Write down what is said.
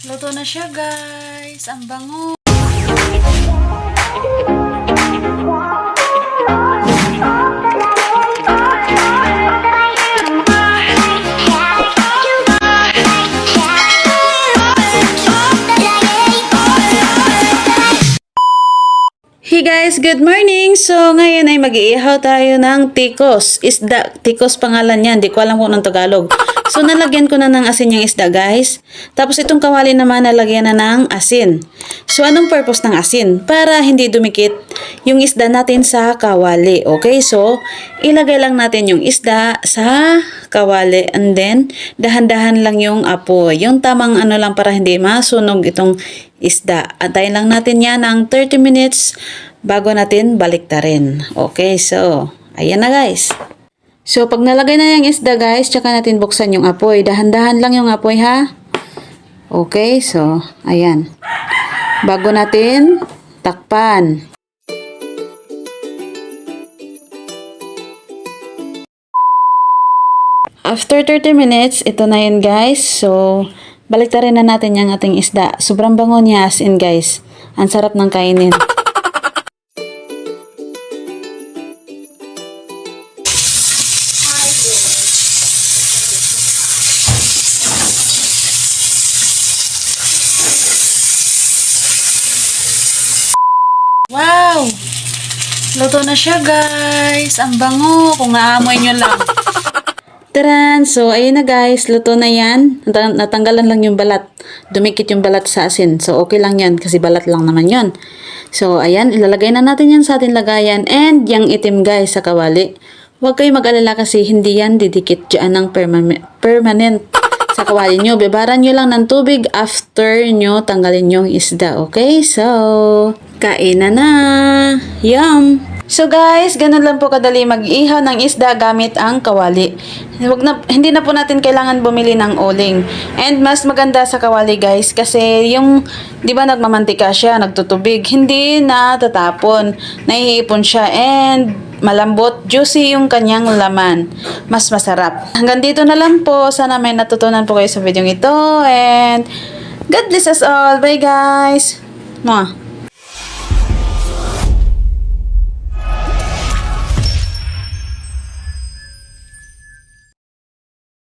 Luto na siya, guys. Ang bango. Hey guys, good morning! So, ngayon ay mag-iihaw tayo ng tikos. Isda, tikos pangalan yan. Di ko alam kung anong Tagalog. So, nalagyan ko na ng asin yung isda, guys. Tapos, itong kawali naman, nalagyan na ng asin. So, anong purpose ng asin? Para hindi dumikit yung isda natin sa kawali. Okay? So, ilagay lang natin yung isda sa kawali. And then, dahan-dahan lang yung apoy. Yung tamang ano lang para hindi masunog itong isda. Antayin lang natin yan ng 30 minutes bago natin baliktarin. Okay, so, ayan na guys. So, pag nalagay na yung isda guys, tsaka natin buksan yung apoy. Dahan-dahan lang yung apoy ha. Okay, so, ayan. Bago natin takpan. After 30 minutes, ito na yun guys. So, baliktarin na natin yung ating isda. Sobrang bango niya as in guys. Ang sarap ng kainin. Wow! Luto na siya guys. Ang bango. Kung naamoy nyo lang. Taran! So, ayun na guys. Luto na yan. Natanggalan lang yung balat. Dumikit yung balat sa asin. So, okay lang yan. Kasi balat lang naman yon. So, ayan. Ilalagay na natin yan sa ating lagayan. And, yung itim guys sa kawali. Huwag kayo mag-alala kasi hindi yan didikit dyan ng permanent sa kawali nyo. Bebaran nyo lang ng tubig after nyo tanggalin yung isda. Okay? So, kain na! Yum! So guys, ganun lang po kadali mag-ihaw ng isda gamit ang kawali. Hindi na po natin kailangan bumili ng uling. And mas maganda sa kawali guys kasi yung, di ba nagmamantika siya, nagtutubig, hindi na tatapon, naiipon siya and malambot, juicy yung kanyang laman. Mas masarap. Hanggang dito na lang po. Sana may natutunan po kayo sa video ito and God bless us all. Bye guys! Mwah!